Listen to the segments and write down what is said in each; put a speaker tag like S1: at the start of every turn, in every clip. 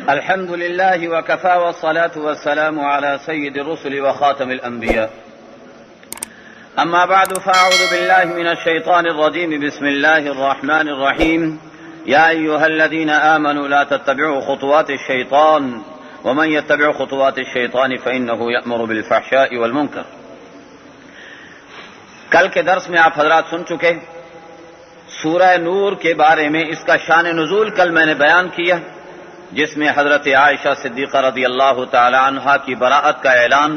S1: الحمد لله وكفى والصلاة والسلام على سيد الرسل وخاتم الأنبياء. أما بعد فأعوذ بالله من الشيطان الرجيم. بسم الله الرحمن الرحيم. يا أيها الذين آمنوا لا تتبعوا خطوات الشيطان ومن يتبع خطوات الشيطان فإنه يأمر بالفحشاء والمنكر. کل کے درس میں آپ حضرات سن چکے سورہ نور کے بارے میں. اس کا شان نزول کل میں نے بیان کیا، جس میں حضرت عائشہ صدیقہ رضی اللہ تعالی عنہا کی براءت کا اعلان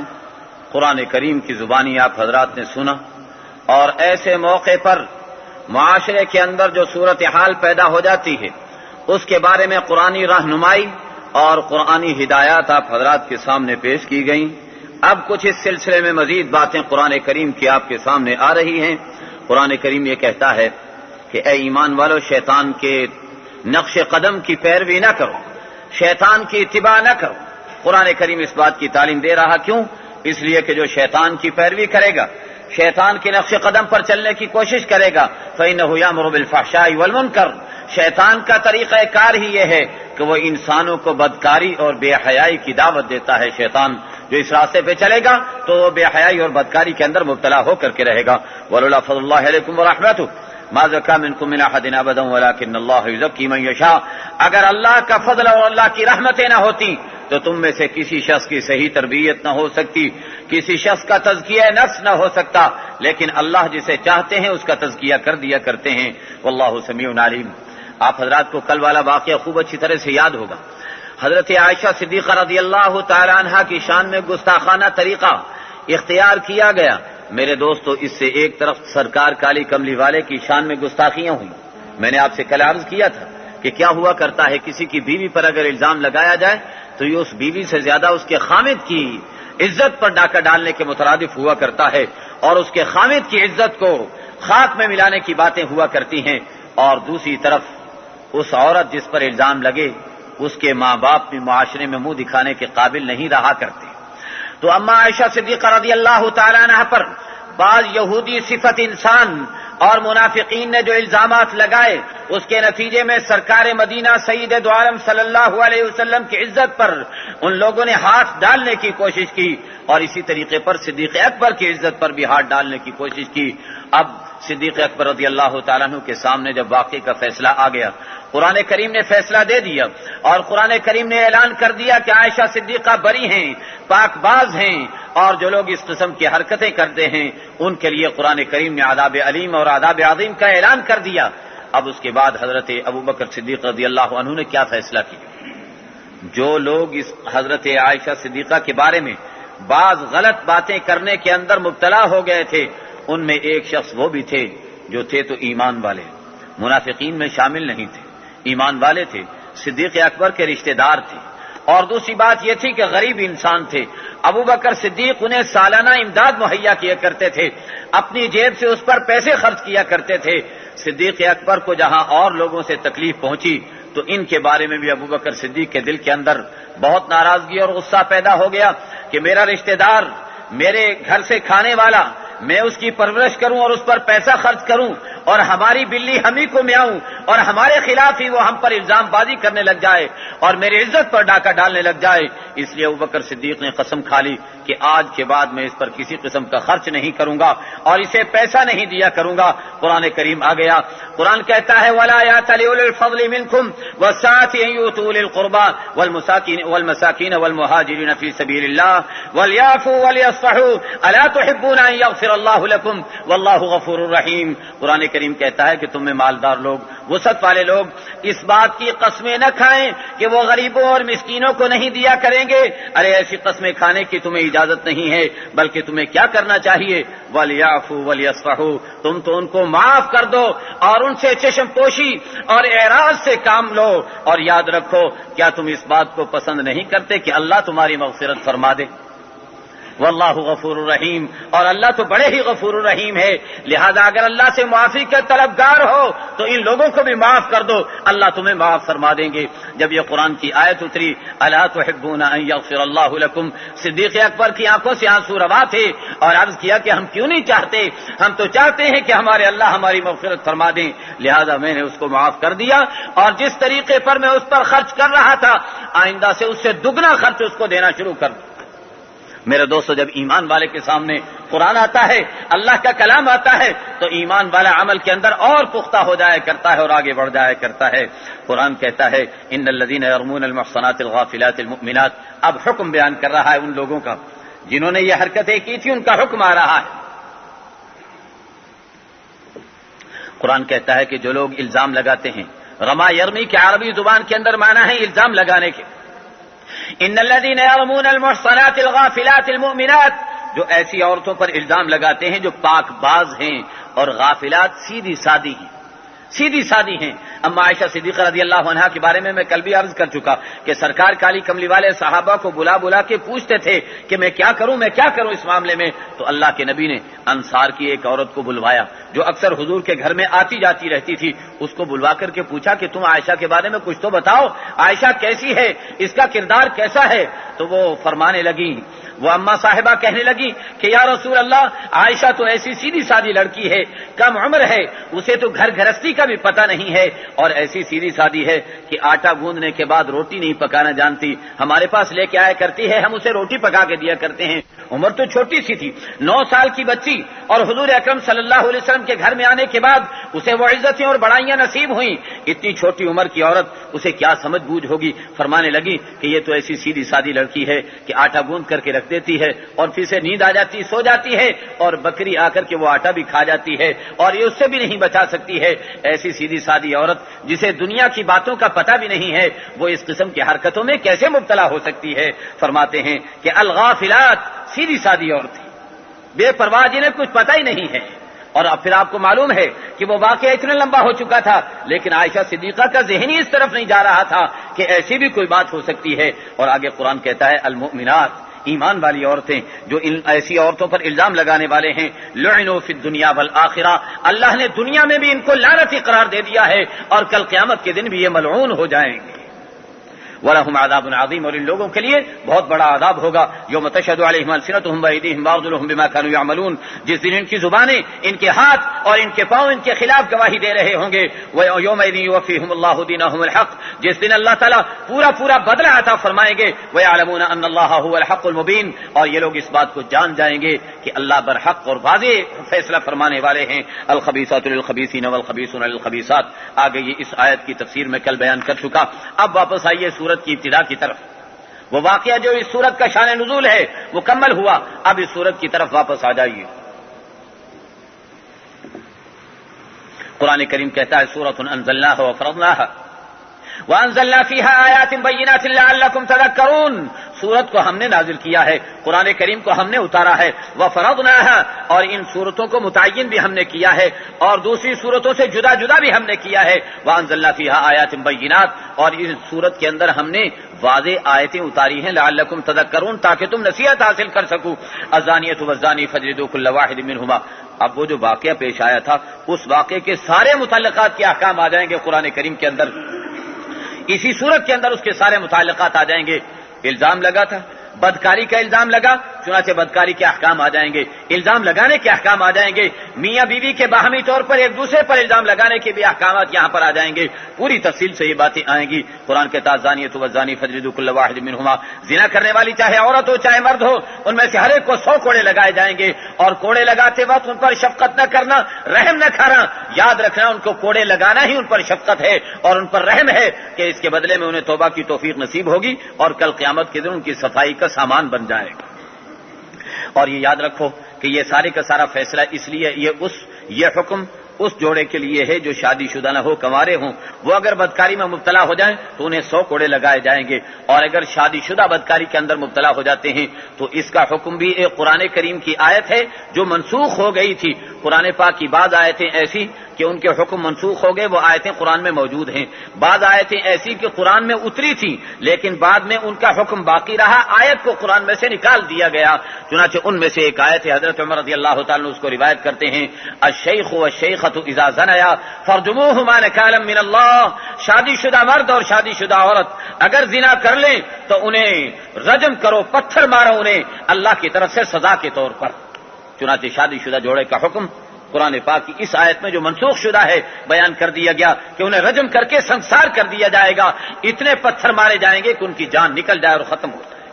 S1: قرآن کریم کی زبانی آپ حضرات نے سنا. اور ایسے موقع پر معاشرے کے اندر جو صورتحال پیدا ہو جاتی ہے اس کے بارے میں قرآنی رہنمائی اور قرآنی ہدایات آپ حضرات کے سامنے پیش کی گئیں. اب کچھ اس سلسلے میں مزید باتیں قرآن کریم کی آپ کے سامنے آ رہی ہیں. قرآن کریم یہ کہتا ہے کہ اے ایمان والو، شیطان کے نقش قدم کی پیروی نہ کرو، شیطان کی اتباع نہ کرو. قرآن کریم اس بات کی تعلیم دے رہا. کیوں؟ اس لیے کہ جو شیطان کی پیروی کرے گا، شیطان کے نقش قدم پر چلنے کی کوشش کرے گا، فإنہ یأمر بالفحشاء والمنکر. شیطان کا طریقہ کار ہی یہ ہے کہ وہ انسانوں کو بدکاری اور بے حیائی کی دعوت دیتا ہے. شیطان جو اس راستے پہ چلے گا تو وہ بے حیائی اور بدکاری کے اندر مبتلا ہو کر کے رہے گا. ولولا فضل اللہ علیکم ورحمتہ ما زکا منکم من احد ابدا ولکن اللہ یزکی من یشاء. اگر اللہ کا فضل اور اللہ کی رحمتیں نہ ہوتی تو تم میں سے کسی شخص کی صحیح تربیت نہ ہو سکتی، کسی شخص کا تزکیہ نفس نہ ہو سکتا، لیکن اللہ جسے چاہتے ہیں اس کا تزکیہ کر دیا کرتے ہیں. واللہ سمیع علیم. آپ حضرات کو کل والا واقعہ خوب اچھی طرح سے یاد ہوگا. حضرت عائشہ صدیقہ رضی اللہ تعالی عنہا کی شان میں گستاخانہ طریقہ اختیار کیا گیا. میرے دوستو، اس سے ایک طرف سرکار کالی کملی والے کی شان میں گستاخیاں ہوئیں. میں نے آپ سے کل عرض کیا تھا کہ کیا ہوا کرتا ہے، کسی کی بیوی پر اگر الزام لگایا جائے تو یہ اس بیوی سے زیادہ اس کے خامد کی عزت پر ڈاکہ ڈالنے کے مترادف ہوا کرتا ہے، اور اس کے خامد کی عزت کو خاک میں ملانے کی باتیں ہوا کرتی ہیں. اور دوسری طرف اس عورت جس پر الزام لگے اس کے ماں باپ بھی معاشرے میں منہ دکھانے کے قابل نہیں رہا کرتے. تو اما عائشہ صدیقہ رضی اللہ تعالی عنہ پر بعض یہودی صفت انسان اور منافقین نے جو الزامات لگائے، اس کے نتیجے میں سرکار مدینہ سید دو عالم صلی اللہ علیہ وسلم کی عزت پر ان لوگوں نے ہاتھ ڈالنے کی کوشش کی، اور اسی طریقے پر صدیق اکبر کی عزت پر بھی ہاتھ ڈالنے کی کوشش کی. اب صدیق اکبر رضی اللہ تعالیٰ عنہ کے سامنے جب واقعے کا فیصلہ آ گیا، قرآن کریم نے فیصلہ دے دیا اور قرآن کریم نے اعلان کر دیا کہ عائشہ صدیقہ بری ہیں، پاک باز ہیں، اور جو لوگ اس قسم کی حرکتیں کرتے ہیں ان کے لیے قرآن کریم نے عذاب علیم اور عذاب عظیم کا اعلان کر دیا. اب اس کے بعد حضرت ابوبکر صدیق رضی اللہ عنہ نے کیا فیصلہ کیا؟ جو لوگ اس حضرت عائشہ صدیقہ کے بارے میں بعض غلط باتیں کرنے کے اندر مبتلا ہو گئے تھے، ان میں ایک شخص وہ بھی تھے جو تھے تو ایمان والے، منافقین میں شامل نہیں تھے، ایمان والے تھے، صدیق اکبر کے رشتہ دار تھے. اور دوسری بات یہ تھی کہ غریب انسان تھے. ابوبکر صدیق انہیں سالانہ امداد مہیا کیا کرتے تھے، اپنی جیب سے اس پر پیسے خرچ کیا کرتے تھے. صدیق اکبر کو جہاں اور لوگوں سے تکلیف پہنچی تو ان کے بارے میں بھی ابوبکر صدیق کے دل کے اندر بہت ناراضگی اور غصہ پیدا ہو گیا کہ میرا رشتہ دار، میرے گھر سے کھانے والا، میں اس کی پرورش کروں اور اس پر پیسہ خرچ کروں، اور ہماری بلی ہم ہی کو میاؤں اور ہمارے خلاف ہی وہ ہم پر الزام بازی کرنے لگ جائے اور میری عزت پر ڈاکہ ڈالنے لگ جائے. اس لیے ابوبکر صدیق نے قسم کھا لی کہ آج کے بعد میں اس پر کسی قسم کا خرچ نہیں کروں گا اور اسے پیسہ نہیں دیا کروں گا. قرآن کریم آ گیا. قرآن کہتا ہے وَلَا يَأْتَلِ أُولُو الْفَضْلِ مِنْكُمْ وَالسَّعَةِ أَن يُؤْتُوا أُولِي الْقُرْبَى وَالْمَسَاكِينَ وَالْمُهَاجِرِينَ فِي سَبِيلِ اللَّهِ وَلْيَعْفُوا وَلْيَصْفَحُوا أَلَا تُحِبُّونَ أَن يَغْفِرَ اللَّهُ لَكُمْ وَاللَّهُ غَفُورٌ رَحِيمٌ. قرآن کریم کہتا ہے کہ تم میں مالدار لوگ، وسعت والے لوگ اس بات کی قسمیں نہ کھائیں کہ وہ غریبوں اور مسکینوں کو نہیں دیا کریں گے. ارے ایسی قسمیں کھانے کی تمہیں اجازت نہیں ہے، بلکہ تمہیں کیا کرنا چاہیے؟ وَلْيَعْفُوا وَلْيَصْفَحُوا. تم تو ان کو معاف کر دو اور ان سے چشم پوشی اور اعراض سے کام لو. اور یاد رکھو، کیا تم اس بات کو پسند نہیں کرتے کہ اللہ تمہاری مغفرت فرما دے؟ واللہ غفور الرحیم، اور اللہ تو بڑے ہی غفور الرحیم ہے، لہذا اگر اللہ سے معافی کا طلبگار ہو تو ان لوگوں کو بھی معاف کر دو، اللہ تمہیں معاف فرما دیں گے۔ جب یہ قرآن کی آیت اتری الا تحبون ان یغفر اللہ لکم، صدیق اکبر کی آنکھوں سے آنسو روا تھے اور عرض کیا کہ ہم کیوں نہیں چاہتے، ہم تو چاہتے ہیں کہ ہمارے اللہ ہماری مغفرت فرما دیں، لہذا میں نے اس کو معاف کر دیا، اور جس طریقے پر میں اس پر خرچ کر رہا تھا آئندہ سے اس سے دگنا خرچ اس کو دینا شروع کر دوں۔ میرے دوستو، جب ایمان والے کے سامنے قرآن آتا ہے، اللہ کا کلام آتا ہے، تو ایمان والا عمل کے اندر اور پختہ ہو جایا کرتا ہے اور آگے بڑھ جایا کرتا ہے۔ قرآن کہتا ہے ان الذین یرمون المحصنات الغافلات المؤمنات، اب حکم بیان کر رہا ہے ان لوگوں کا جنہوں نے یہ حرکتیں کی تھی، ان کا حکم آ رہا ہے۔ قرآن کہتا ہے کہ جو لوگ الزام لگاتے ہیں، رما یرمی کے عربی زبان کے اندر معنی ہے الزام لگانے کے، ان الذین یرمون المحصنات الغافلات المؤمنات، جو ایسی عورتوں پر الزام لگاتے ہیں جو پاک باز ہیں اور غافلات سیدھی سادی ہیں، سیدھی سادی ہیں۔ اما عائشہ صدیقہ رضی اللہ عنہا کے بارے میں کل بھی عرض کر چکا کہ سرکار کالی کملی والے صحابہ کو بلا بلا کے پوچھتے تھے کہ میں کیا کروں اس معاملے میں، تو اللہ کے نبی نے انصار کی ایک عورت کو بلوایا جو اکثر حضور کے گھر میں آتی جاتی رہتی تھی، اس کو بلوا کر کے پوچھا کہ تم عائشہ کے بارے میں کچھ تو بتاؤ، عائشہ کیسی ہے، اس کا کردار کیسا ہے؟ تو وہ فرمانے لگی، وہ اما صاحبہ کہنے لگی کہ یا رسول اللہ، عائشہ تو ایسی سیدھی سادی لڑکی ہے، کم عمر ہے، اسے تو گھر گھرستی کا بھی پتہ نہیں ہے، اور ایسی سیدھی سادی ہے کہ آٹا گوندنے کے بعد روٹی نہیں پکانا جانتی، ہمارے پاس لے کے آیا کرتی ہے، ہم اسے روٹی پکا کے دیا کرتے ہیں۔ عمر تو چھوٹی سی تھی، 9 سال کی بچی، اور حضور اکرم صلی اللہ علیہ وسلم کے گھر میں آنے کے بعد اسے وہ عزتیں اور بڑائیاں نصیب ہوئیں، اتنی چھوٹی عمر کی عورت، اسے کیا سمجھ بوجھ ہوگی؟ فرمانے لگی کہ یہ تو ایسی سیدھی سادی لڑکی ہے کہ آٹا گوندھ کر کے رکھ دیتی ہے اور پھر سے نیند آ جاتی، سو جاتی ہے، اور بکری آ کر کے وہ آٹا بھی کھا جاتی ہے اور یہ اس سے بھی نہیں بچا سکتی ہے۔ ایسی سیدھی سادی عورت جسے دنیا کی باتوں کا پتہ بھی نہیں ہے، وہ اس قسم کی حرکتوں میں کیسے مبتلا ہو سکتی ہے؟ فرماتے ہیں کہ الغافلات، سیدھی سادی عورت تھی، بے پرواہ، جنہیں کچھ پتہ ہی نہیں ہے۔ اور اب پھر آپ کو معلوم ہے کہ وہ واقعہ اتنا لمبا ہو چکا تھا، لیکن عائشہ صدیقہ کا ذہن ہی اس طرف نہیں جا رہا تھا کہ ایسی بھی کوئی بات ہو سکتی ہے۔ اور آگے قرآن کہتا ہے المؤمنات، ایمان والی عورتیں جو ان ایسی عورتوں پر الزام لگانے والے ہیں، لعنوا فی الدنیا والآخرہ، اللہ نے دنیا میں بھی ان کو لعنتی قرار دے دیا ہے اور کل قیامت کے دن بھی یہ ملعون ہو جائیں گے۔ وَلَهُمْ عَذَابٌ عَظِيمٌ، اور ان لوگوں کے لیے بہت بڑا عذاب ہوگا، یوم تشہد علیہم السنتہم وایدیہم وارجلہم بما کانوا یعملون، جس دن ان کی زبانیں، ان کے ہاتھ اور ان کے پاؤں ان کے خلاف گواہی دے رہے ہوں گے۔ وَیومئذ یوفیہم اللہ دینہم الحق، جس دن اللہ تعالیٰ پورا بدلہ عطا فرمائیں گے۔ وَیعلمون ان اللہ هو الحق المبین، اور یہ لوگ اس بات کو جان جائیں گے کہ اللہ برحق اور واضح فیصلہ فرمانے والے ہیں۔ الخبیثات للخبیثین والخبیثون للخبیثات، آگے یہ اس آیت کی تفسیر میں کل بیان کر چکا۔ اب واپس آئیے سورت کی ابتدا کی طرف، وہ واقعہ جو اس سورت کا شان نزول ہے مکمل ہوا، اب اس سورت کی طرف واپس آ جائیے۔ قرآن کریم کہتا ہے سورۃ انزلناها وفرضناها وانزلنا فيها آیات بینات لعلکم تذکرون، سورت کو ہم نے نازل کیا ہے، قرآن کریم کو ہم نے اتارا ہے، وفرضناها، اور ان صورتوں کو متعین بھی ہم نے کیا ہے اور دوسری صورتوں سے جدا جدا بھی ہم نے کیا ہے۔ وانزلنا فيها آیات بینات، اور اس صورت کے اندر ہم نے واضح آیتیں اتاری ہیں، لعلکم تذکرون، تاکہ تم نصیحت حاصل کر سکو۔ الزانیۃ والزانی فاجلدوا کل واحد منہما، اب وہ جو واقعہ پیش آیا تھا اس واقعے کے سارے متعلقات کے احکام آ جائیں گے قرآن کریم کے اندر، اسی صورت کے اندر اس کے سارے متعلقات آ جائیں گے۔ الزام لگا تھا، بدکاری کا الزام لگا، چنانچہ بدکاری کے احکام آ جائیں گے، الزام لگانے کے احکام آ جائیں گے، میاں بیوی کے باہمی طور پر ایک دوسرے پر الزام لگانے کے بھی احکامات یہاں پر آ جائیں گے، پوری تفصیل سے یہ باتیں آئیں گی۔ قرآن کے الزانیۃ والزانی فاجلدوا کل واحد منہما، زنا کرنے والی چاہے عورت ہو چاہے مرد ہو، ان میں سے ہر ایک کو 100 کوڑے لگائے جائیں گے، اور کوڑے لگاتے وقت ان پر شفقت نہ کرنا، رحم نہ کھانا، یاد رکھنا ان کو کوڑے لگانا ہی ان پر شفقت ہے اور ان پر رحم ہے کہ اس کے بدلے میں انہیں توبہ کی توفیق نصیب ہوگی اور کل قیامت کے دن ان کی صفائی کا سامان بن جائے گا۔ اور یہ یاد رکھو کہ یہ سارے کا سارا فیصلہ اس لیے یہ حکم اس جوڑے کے لیے ہے جو شادی شدہ نہ ہو، کنوارے ہوں، وہ اگر بدکاری میں مبتلا ہو جائیں تو انہیں 100 کوڑے لگائے جائیں گے، اور اگر شادی شدہ بدکاری کے اندر مبتلا ہو جاتے ہیں تو اس کا حکم بھی ایک قرآن کریم کی آیت ہے جو منسوخ ہو گئی تھی۔ قرآن پاک کی بعض آیتیں ایسی کہ ان کے حکم منسوخ ہو گئے، وہ آیتیں قرآن میں موجود ہیں، بعض آیتیں ایسی کہ قرآن میں اتری تھیں لیکن بعد میں ان کا حکم باقی رہا، آیت کو قرآن میں سے نکال دیا گیا۔ چنانچہ ان میں سے ایک آیت ہے، حضرت عمر رضی اللہ تعالیٰ عنہ اس کو روایت کرتے ہیں، الشیخ والشیخۃ اذا زنیا فرجموہما نکالا من اللہ، شادی شدہ مرد اور شادی شدہ عورت اگر زنا کر لیں تو انہیں رجم کرو، پتھر مارو انہیں اللہ کی طرف سے سزا کے طور پر۔ چنانچہ شادی شدہ جوڑے کا حکم قرآن پاک کی اس آیت میں جو منسوخ شدہ ہے بیان کر دیا گیا کہ انہیں رجم کر کے سنسار کر دیا جائے گا، اتنے پتھر مارے جائیں گے کہ ان کی جان نکل جائے اور ختم ہو جائے،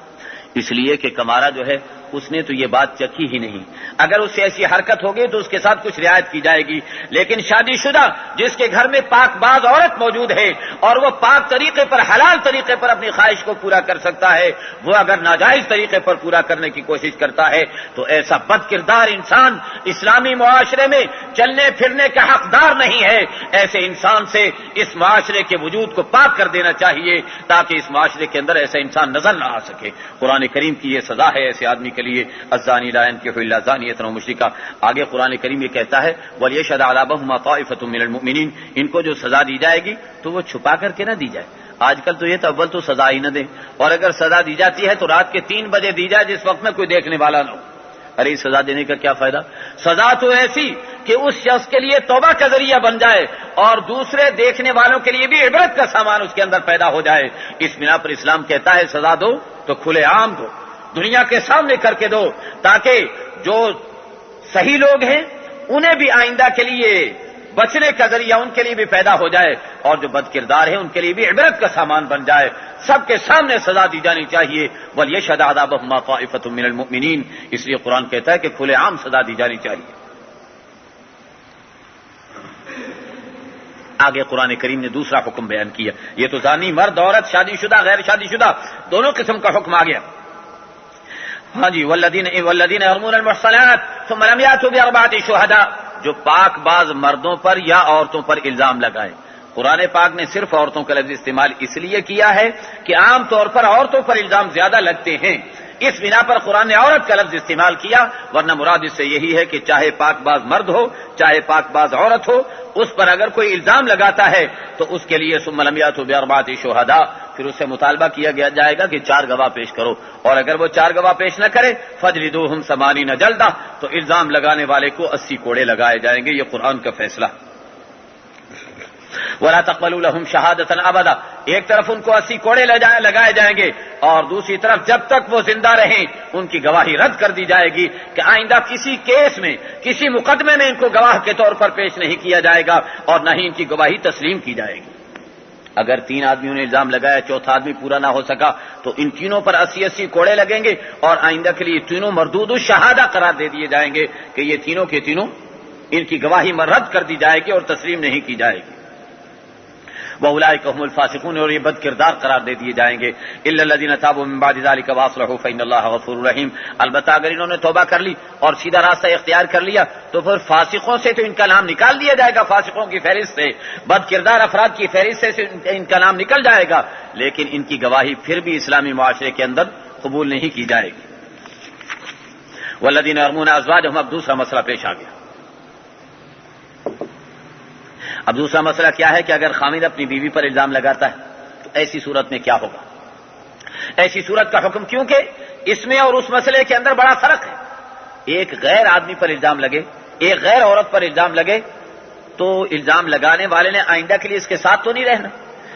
S1: اس لیے کہ کمارا جو ہے اس نے تو یہ بات چکھی ہی نہیں، اگر اس سے ایسی حرکت ہوگی تو اس کے ساتھ کچھ رعایت کی جائے گی، لیکن شادی شدہ جس کے گھر میں پاک باز عورت موجود ہے اور وہ پاک طریقے پر، حلال طریقے پر اپنی خواہش کو پورا کر سکتا ہے، وہ اگر ناجائز طریقے پر پورا کرنے کی کوشش کرتا ہے تو ایسا بد کردار انسان اسلامی معاشرے میں چلنے پھرنے کا حقدار نہیں ہے۔ ایسے انسان سے اس معاشرے کے وجود کو پاک کر دینا چاہیے تاکہ اس معاشرے کے اندر ایسا انسان نظر نہ آ سکے۔ قرآن کریم کی یہ سزا ہے ایسے آدمی کے لیے، الزانی لا ينكح الا زانیۃ او مشرکہ۔ آگے قرآن کریم یہ کہتا ہے وَلْيَشْهَدْ عَذَابَهُمَا طَائِفَةٌ مِّنَ الْمُؤْمِنِينَ، ان کو جو سزا دی جائے گی تو وہ چھپا کر کے نہ دی جائے۔ آج کل تو یہ اول تو سزا ہی نہ دیں، اور اگر سزا دی جاتی ہے تو رات کے 3 بجے دی جائے جس وقت میں کوئی دیکھنے والا نہ ہو۔ ارے سزا دینے کا کیا فائدہ؟ سزا تو ایسی کہ اس شخص کے لیے توبہ کا ذریعہ بن جائے اور دوسرے دیکھنے والوں کے لیے بھی عبرت کا سامان اس کے اندر پیدا ہو جائے۔ اس بنا پر اسلام کہتا ہے سزا دو تو کھلے عام دو، دنیا کے سامنے کر کے دو، تاکہ جو صحیح لوگ ہیں انہیں بھی آئندہ کے لیے بچنے کا ذریعہ ان کے لیے بھی پیدا ہو جائے، اور جو بد کردار ہیں ان کے لیے بھی عبرت کا سامان بن جائے۔ سب کے سامنے سزا دی جانی چاہیے، وَلْيَشْهَدْ عَذَابَهُمَا طَائِفَةٌ مِّنَ الْمُؤْمِنِينَ، اس لیے قرآن کہتا ہے کہ کھلے عام سزا دی جانی چاہیے۔ آگے قرآن کریم نے دوسرا حکم بیان کیا، یہ تو زانی مرد عورت، شادی شدہ غیر شادی شدہ دونوں قسم کا حکم آ گیا۔ ہاں جی، والذین یرمون المحصنات ثم لم یأتوا بأربعة شہداء، جو پاک باز مردوں پر یا عورتوں پر الزام لگائے۔ قرآن پاک نے صرف عورتوں کا لفظ استعمال اس لیے کیا ہے کہ عام طور پر عورتوں پر الزام زیادہ لگتے ہیں، اس بنا پر قرآن نے عورت کا لفظ استعمال کیا، ورنہ مراد اس سے یہی ہے کہ چاہے پاک باز مرد ہو چاہے پاک باز عورت ہو، اس پر اگر کوئی الزام لگاتا ہے تو اس کے لیے ثم لم یأتوا بأربعة شہداء، پھر اس سے مطالبہ کیا جائے گا کہ 4 گواہ پیش کرو، اور اگر وہ 4 گواہ پیش نہ کرے فَاجْلِدُوهُمْ 80 جلدہ، تو الزام لگانے والے کو 80 کوڑے لگائے جائیں گے۔ یہ قرآن کا فیصلہ۔ وَلَا تَقْبَلُوا لَهُمْ شَهَادَةً أَبَدًا، ایک طرف ان کو 80 کوڑے لگائے جائیں گے، اور دوسری طرف جب تک وہ زندہ رہیں ان کی گواہی رد کر دی جائے گی کہ آئندہ کسی کیس میں کسی مقدمے میں ان کو گواہ کے طور پر پیش نہیں کیا جائے گا اور نہ ہی ان کی گواہی تسلیم کی جائے گی۔ اگر 3 آدمیوں نے الزام لگایا، چوتھا آدمی پورا نہ ہو سکا تو ان تینوں پر 80 کوڑے لگیں گے، اور آئندہ کے لیے تینوں مردود الشہادہ قرار دے دیے جائیں گے کہ یہ تینوں کے تینوں ان کی گواہی رد کر دی جائے گی اور تسلیم نہیں کی جائے گی۔ وَأُولَٰئِكَ هُمُ الْفَاسِقُونَ، اور یہ بد کردار قرار دے دیے جائیں گے۔ إِلَّا الَّذِينَ تَابُوا مِن بَعْدِ ذَلِكَ وَأَصْلَحُوا فَإِنَّ اللَّهَ غَفُورٌ رَحِيمٌ، البتہ اگر انہوں نے توبہ کر لی اور سیدھا راستہ اختیار کر لیا تو پھر فاسقوں سے تو ان کا نام نکال دیا جائے گا، فاسقوں کی فہرست سے، بد کردار افراد کی فہرست سے ان کا نام نکل جائے گا، لیکن ان کی گواہی پھر بھی اسلامی معاشرے کے اندر قبول نہیں کی جائے گی۔ وَالَّذِينَ يَرْمُونَ أَزْوَاجَهُمْ، اب دوسرا مسئلہ پیش آ گیا۔ اب دوسرا مسئلہ کیا ہے کہ اگر خامد اپنی بیوی پر الزام لگاتا ہے تو ایسی صورت میں کیا ہوگا؟ ایسی صورت کا حکم، کیونکہ اس میں اور اس مسئلے کے اندر بڑا فرق ہے۔ ایک غیر آدمی پر الزام لگے، ایک غیر عورت پر الزام لگے تو الزام لگانے والے نے آئندہ کے لیے اس کے ساتھ تو نہیں رہنا،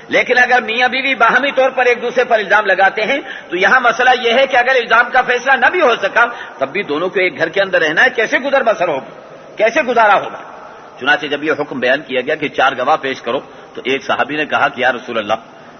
S1: لیکن اگر میاں بیوی باہمی طور پر ایک دوسرے پر الزام لگاتے ہیں تو یہاں مسئلہ یہ ہے کہ اگر الزام کا فیصلہ نہ بھی ہو سکا تب بھی دونوں کو ایک گھر کے اندر رہنا ہے، کیسے گزر بسر ہوگی، کیسے گزارا ہوگا؟ چنانچہ جب یہ حکم بیان کیا گیا کہ 4 گواہ پیش کرو تو ایک صحابی نے کہا کہ یا رسول اللہ،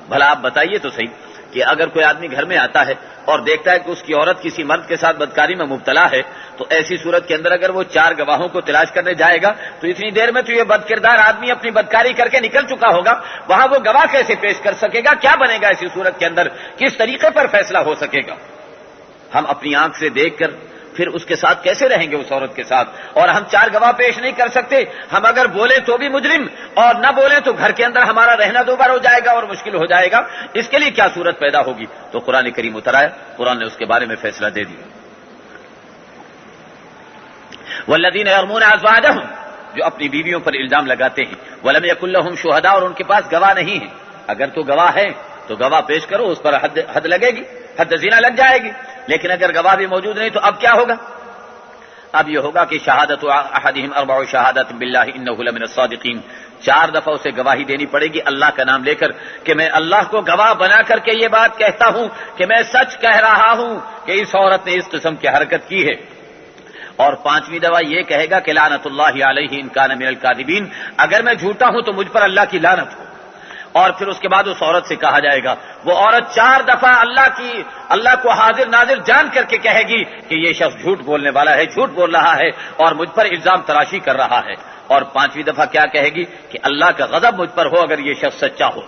S1: بھلا آپ بتائیے تو صحیح کہ اگر کوئی آدمی گھر میں آتا ہے اور دیکھتا ہے کہ اس کی عورت کسی مرد کے ساتھ بدکاری میں مبتلا ہے تو ایسی صورت کے اندر اگر وہ 4 گواہوں کو تلاش کرنے جائے گا تو اتنی دیر میں تو یہ بد کردار آدمی اپنی بدکاری کر کے نکل چکا ہوگا، وہاں وہ گواہ کیسے پیش کر سکے گا؟ کیا بنے گا ایسی صورت کے اندر؟ کس طریقے پر فیصلہ ہو سکے گا؟ ہم اپنی آنکھ سے دیکھ کر پھر اس کے ساتھ کیسے رہیں گے اس عورت کے ساتھ؟ اور ہم 4 گواہ پیش نہیں کر سکتے، ہم اگر بولیں تو بھی مجرم اور نہ بولیں تو گھر کے اندر ہمارا رہنا دوبار ہو جائے گا اور مشکل ہو جائے گا، اس کے لیے کیا صورت پیدا ہوگی؟ تو قرآن کریم اتر آیا، قرآن نے اس کے بارے میں فیصلہ دے دیا۔ والذین یرمون ازواجہم، جو اپنی بیویوں پر الزام لگاتے ہیں، ولم یکن لہم شہداء، اور ان کے پاس گواہ نہیں ہیں، اگر تو گواہ ہے تو گواہ پیش کرو، اس پر حد لگے گی، حد زنا لگ جائے گی، لیکن اگر گواہ بھی موجود نہیں تو اب کیا ہوگا؟ اب یہ ہوگا کہ شہادت احدہم 4 شہادات باللہ انہ لمن الصادقین، 4 دفعہ اسے گواہی دینی پڑے گی اللہ کا نام لے کر کہ میں اللہ کو گواہ بنا کر کے یہ بات کہتا ہوں کہ میں سچ کہہ رہا ہوں کہ اس عورت نے اس قسم کی حرکت کی ہے۔ اور 5ویں دفعہ یہ کہے گا کہ لعنت اللہ علیہ ان کان من الکاذبین، اگر میں جھوٹا ہوں تو مجھ پر اللہ کی لعنت ہو۔ اور پھر اس کے بعد اس عورت سے کہا جائے گا، وہ عورت 4 دفعہ اللہ کو حاضر ناظر جان کر کے کہے گی کہ یہ شخص جھوٹ بولنے والا ہے، جھوٹ بول رہا ہے اور مجھ پر الزام تراشی کر رہا ہے۔ اور 5ویں دفعہ کیا کہے گی کہ اللہ کا غضب مجھ پر ہو اگر یہ شخص سچا ہو۔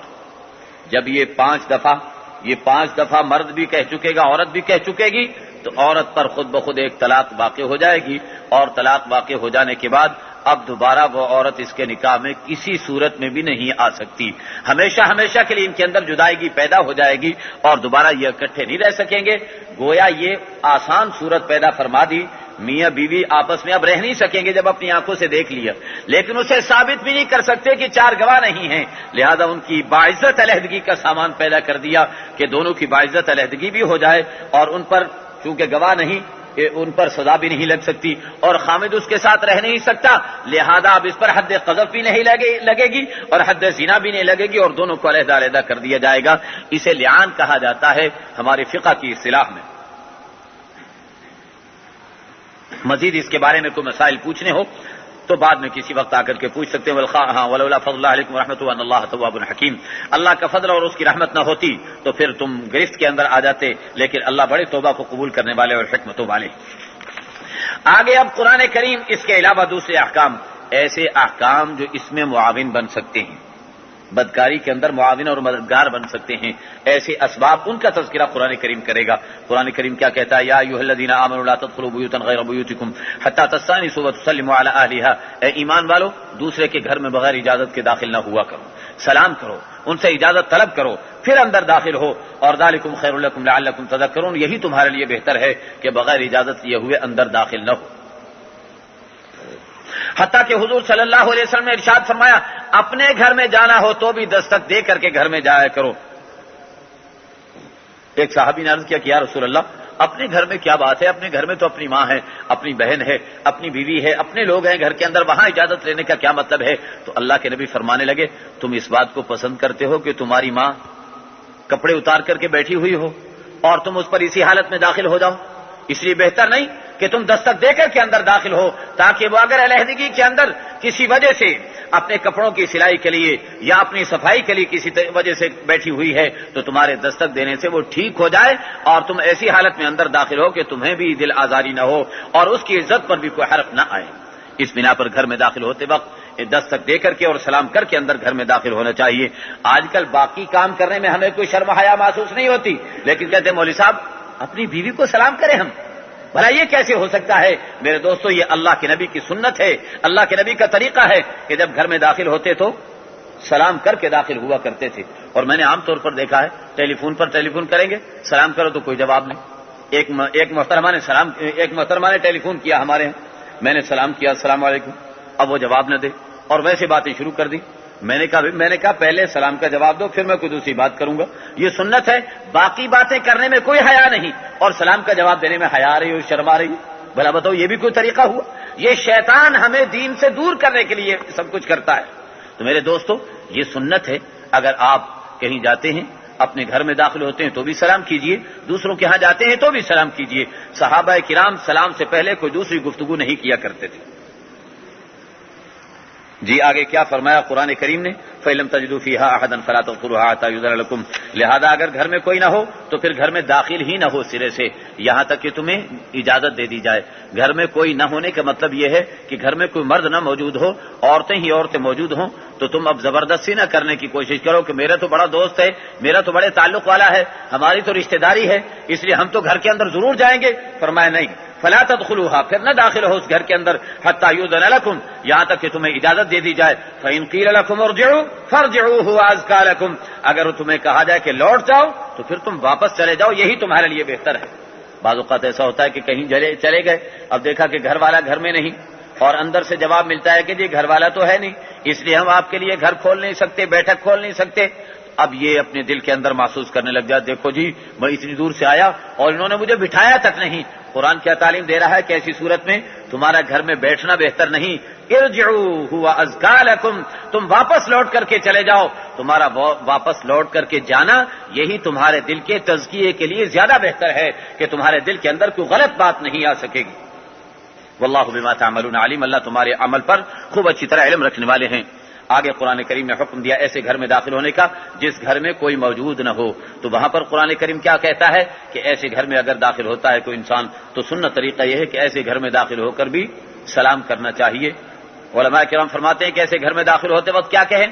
S1: جب یہ 5 دفعہ مرد بھی کہہ چکے گا، عورت بھی کہہ چکے گی، تو عورت پر خود بخود ایک طلاق واقع ہو جائے گی، اور طلاق واقع ہو جانے کے بعد اب دوبارہ وہ عورت اس کے نکاح میں کسی صورت میں بھی نہیں آ سکتی، ہمیشہ کے لیے ان کے اندر جدائیگی پیدا ہو جائے گی اور دوبارہ یہ اکٹھے نہیں رہ سکیں گے۔ گویا یہ آسان صورت پیدا فرما دی، میاں بیوی آپس میں اب رہ نہیں سکیں گے جب اپنی آنکھوں سے دیکھ لیا، لیکن اسے ثابت بھی نہیں کر سکتے کہ 4 گواہ نہیں ہیں، لہذا ان کی باعزت علیحدگی کا سامان پیدا کر دیا کہ دونوں کی باعزت علیحدگی بھی ہو جائے، اور ان پر چونکہ گواہ نہیں ان پر سزا بھی نہیں لگ سکتی اور خامد اس کے ساتھ رہ نہیں سکتا، لہذا اب اس پر حد قذف بھی نہیں لگے گی اور حد زنا بھی نہیں لگے گی اور دونوں کو علیحدہ کر دیا جائے گا۔ اسے لعان کہا جاتا ہے ہمارے فقہ کی اصطلاح میں۔ مزید اس کے بارے میں کوئی مسائل پوچھنے ہو تو بعد میں کسی وقت آ کر کے پوچھ سکتے ہیں۔ ہاں ولولا فضل اللہ علیکم ورحمۃ ان اللہ تواب حکیم، اللہ کا فضل اور اس کی رحمت نہ ہوتی تو پھر تم گرفت کے اندر آ جاتے، لیکن اللہ بڑے توبہ کو قبول کرنے والے اور حکمتوں والے۔ آگے اب قرآن کریم اس کے علاوہ دوسرے احکام، ایسے احکام جو اس میں معاون بن سکتے ہیں، بدکاری کے اندر معاون اور مددگار بن سکتے ہیں، ایسے اسباب ان کا تذکرہ قرآن کریم کرے گا۔ قرآن کریم کیا کہتا ہے؟ یا ایھا الذین آمنوا لا تدخلوا بیوتا غیر بیوتکم حتی تستأنسوا وتسلموا علی اہلھا، اے ایمان والو دوسرے کے گھر میں بغیر اجازت کے داخل نہ ہوا کرو، سلام کرو، ان سے اجازت طلب کرو، پھر اندر داخل ہو، اور ذالکم خیر لکم لعلکم تذکرون، یہی تمہارے لیے بہتر ہے کہ بغیر اجازت لیے ہوئے اندر داخل نہ ہو۔ حتیٰ کہ حضور صلی اللہ علیہ وسلم نے ارشاد فرمایا اپنے گھر میں جانا ہو تو بھی دستک دے کر کے گھر میں جایا کرو۔ ایک صحابی نے عرض کیا کہ یا رسول اللہ اپنے گھر میں کیا بات ہے، اپنے گھر میں تو اپنی ماں ہے، اپنی بہن ہے، اپنی بیوی ہے، اپنے لوگ ہیں گھر کے اندر، وہاں اجازت لینے کا کیا مطلب ہے؟ تو اللہ کے نبی فرمانے لگے تم اس بات کو پسند کرتے ہو کہ تمہاری ماں کپڑے اتار کر کے بیٹھی ہوئی ہو اور تم اس پر اسی حالت میں داخل ہو جاؤ، اس لیے بہتر نہیں کہ تم دستک دے کر کے اندر داخل ہو، تاکہ وہ اگر علیحدگی کے اندر کسی وجہ سے اپنے کپڑوں کی سلائی کے لیے یا اپنی صفائی کے لیے کسی وجہ سے بیٹھی ہوئی ہے تو تمہارے دستک دینے سے وہ ٹھیک ہو جائے اور تم ایسی حالت میں اندر داخل ہو کہ تمہیں بھی دل آزاری نہ ہو اور اس کی عزت پر بھی کوئی حرف نہ آئے۔ اس بنا پر گھر میں داخل ہوتے وقت دستک دے کر کے اور سلام کر کے اندر گھر میں داخل ہونا چاہیے۔ آج کل باقی کام کرنے میں ہمیں کوئی شرم حیا محسوس نہیں ہوتی، لیکن کہتے ہیں مولوی صاحب اپنی بیوی کو سلام کریں ہم، بھلا یہ کیسے ہو سکتا ہے؟ میرے دوستو یہ اللہ کے نبی کی سنت ہے، اللہ کے نبی کا طریقہ ہے کہ جب گھر میں داخل ہوتے تو سلام کر کے داخل ہوا کرتے تھے۔ اور میں نے عام طور پر دیکھا ہے ٹیلی فون پر ٹیلی فون کریں گے، سلام کرو تو کوئی جواب نہیں۔ ایک محترمہ نے ٹیلی فون کیا ہمارے یہاں، میں نے سلام کیا السلام علیکم، اب وہ جواب نہ دے اور ویسے باتیں شروع کر دی۔ میں نے کہا پہلے سلام کا جواب دو پھر میں کوئی دوسری بات کروں گا، یہ سنت ہے، باقی باتیں کرنے میں کوئی حیا نہیں اور سلام کا جواب دینے میں حیا آ رہی ہے اور شرم آ رہی ہے، بھلا بتاؤ یہ بھی کوئی طریقہ ہوا؟ یہ شیطان ہمیں دین سے دور کرنے کے لیے سب کچھ کرتا ہے۔ تو میرے دوستو یہ سنت ہے، اگر آپ کہیں جاتے ہیں اپنے گھر میں داخل ہوتے ہیں تو بھی سلام کیجئے، دوسروں کے ہاں جاتے ہیں تو بھی سلام کیجئے۔ صحابہ کرام سلام سے پہلے کوئی دوسری گفتگو نہیں کیا کرتے تھے۔ جی آگے کیا فرمایا قرآن کریم نے؟ فَإِن لَّمْ تَجِدُوا فِيهَا أَحَدًا فَلَا تَدْخُلُوهَا حَتَّىٰ يُؤْذَنَ لَكُمْ، لہذا اگر گھر میں کوئی نہ ہو تو پھر گھر میں داخل ہی نہ ہو سرے سے یہاں تک کہ تمہیں اجازت دے دی جائے۔ گھر میں کوئی نہ ہونے کا مطلب یہ ہے کہ گھر میں کوئی مرد نہ موجود ہو، عورتیں موجود ہوں، تو تم اب زبردستی نہ کرنے کی کوشش کرو کہ میرا تو بڑا دوست ہے، میرا تو بڑے تعلق والا ہے، ہماری تو رشتہ داری ہے، اس لیے ہم تو گھر کے اندر ضرور جائیں گے۔ فرمایا نہیں، فلا تدخلوها، پھر نہ داخل ہو اس گھر کے اندر، حتی یؤذن لکم، یہاں تک کہ تمہیں اجازت دے دی جائے، فإن قیل لکم ارجعوا فارجعوا هو ازکى لکم، اگر تمہیں کہا جائے کہ لوٹ جاؤ تو پھر تم واپس چلے جاؤ، یہی تمہارے لیے بہتر ہے۔ بعض اوقات ایسا ہوتا ہے کہ کہیں چلے گئے، اب دیکھا کہ گھر والا گھر میں نہیں، اور اندر سے جواب ملتا ہے کہ جی گھر والا تو ہے نہیں، اس لیے ہم آپ کے لیے گھر کھول نہیں سکتے، بیٹھک کھول نہیں سکتے۔ اب یہ اپنے دل کے اندر محسوس کرنے لگ جائے، دیکھو جی میں اتنی دور سے آیا اور انہوں نے مجھے بٹھایا تک نہیں۔ قرآن کیا تعلیم دے رہا ہے کہ ایسی صورت میں تمہارا گھر میں بیٹھنا بہتر نہیں، ارجعوا هو ازکى لکم، تم واپس لوٹ کر کے چلے جاؤ، تمہارا واپس لوٹ کر کے جانا یہی تمہارے دل کے تزکیے کے لیے زیادہ بہتر ہے کہ تمہارے دل کے اندر کوئی غلط بات نہیں آ سکے گی۔ واللہ بما تعملون علیم، اللہ تمہارے عمل پر خوب اچھی طرح علم رکھنے والے ہیں۔ آگے قرآن کریم نے حکم دیا ایسے گھر میں داخل ہونے کا جس گھر میں کوئی موجود نہ ہو، تو وہاں پر قرآن کریم کیا کہتا ہے کہ ایسے گھر میں اگر داخل ہوتا ہے کوئی انسان تو سنت طریقہ یہ ہے کہ ایسے گھر میں داخل ہو کر بھی سلام کرنا چاہیے۔ علماء کرام فرماتے ہیں کہ ایسے گھر میں داخل ہوتے وقت کیا کہیں؟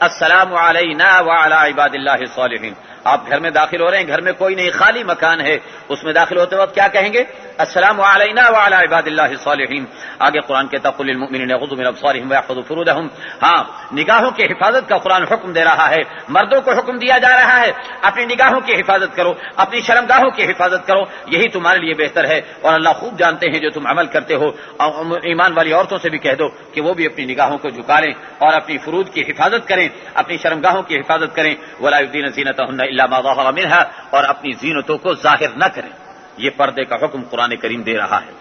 S1: السلام علینا وعلی عباد اللہ الصالحین۔ آپ گھر میں داخل ہو رہے ہیں، گھر میں کوئی نہیں، خالی مکان ہے، اس میں داخل ہوتے وقت کیا کہیں گے؟ السلام علینا وعلی عباد اللہ الصالحین۔ آگے قرآن کہتا ہے قل للمؤمنین یغضوا من ابصارهم ویحفظوا فروجهم، ہاں نگاہوں کی حفاظت کا قرآن حکم دے رہا ہے، مردوں کو حکم دیا جا رہا ہے اپنی نگاہوں کی حفاظت کرو، اپنی شرمگاہوں کی حفاظت کرو، یہی تمہارے لیے بہتر ہے، اور اللہ خوب جانتے ہیں جو تم عمل کرتے ہو۔ ایمان والی عورتوں سے بھی کہہ دو کہ وہ بھی اپنی نگاہوں کو جھکا لیں اور اپنی فروج کی حفاظت کریں، اپنی شرمگاہوں کی حفاظت کریں، ولا یبدین زینتهن الا ما ظهر منها، اور اپنی زینتوں کو ظاہر نہ کریں۔ یہ پردے کا حکم قرآن کریم دے رہا ہے۔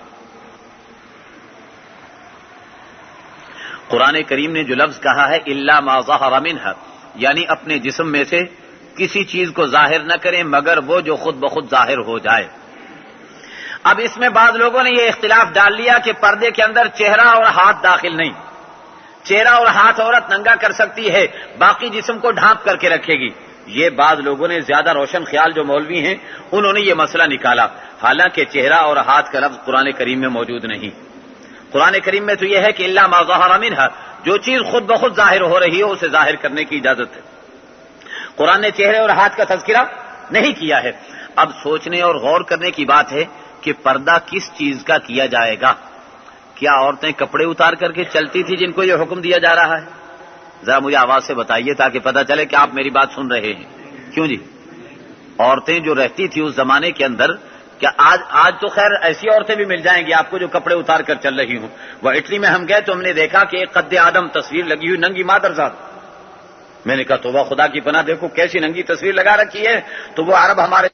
S1: قرآن کریم نے جو لفظ کہا ہے الا ما ظهر منها، یعنی اپنے جسم میں سے کسی چیز کو ظاہر نہ کریں مگر وہ جو خود بخود ظاہر ہو جائے۔ اب اس میں بعض لوگوں نے یہ اختلاف ڈال لیا کہ پردے کے اندر چہرہ اور ہاتھ داخل نہیں، چہرہ اور ہاتھ عورت ننگا کر سکتی ہے، باقی جسم کو ڈھانپ کر کے رکھے گی۔ یہ بعض لوگوں نے زیادہ روشن خیال جو مولوی ہیں انہوں نے یہ مسئلہ نکالا، حالانکہ چہرہ اور ہاتھ کا لفظ قرآن کریم میں موجود نہیں۔ قرآن کریم میں تو یہ ہے کہ الا ما ظهر منها، جو چیز خود بخود ظاہر ہو رہی ہے اسے ظاہر کرنے کی اجازت ہے۔ قرآن نے چہرے اور ہاتھ کا تذکرہ نہیں کیا ہے۔ اب سوچنے اور غور کرنے کی بات ہے کہ پردہ کس چیز کا کیا جائے گا؟ کیا عورتیں کپڑے اتار کر کے چلتی تھی جن کو یہ حکم دیا جا رہا ہے؟ ذرا مجھے آواز سے بتائیے تاکہ پتہ چلے کہ آپ میری بات سن رہے ہیں۔ کیوں جی؟ عورتیں جو رہتی تھی اس زمانے کے اندر، کیا آج تو خیر ایسی عورتیں بھی مل جائیں گی آپ کو جو کپڑے اتار کر چل رہی ہوں۔ وہ اٹلی میں ہم گئے تو ہم نے دیکھا کہ ایک قد آدم تصویر لگی ہوئی ننگی مادرزاد، میں نے کہا توبہ خدا کی پناہ، دیکھو کیسی ننگی تصویر لگا رکھی ہے۔ تو وہ عرب ہمارے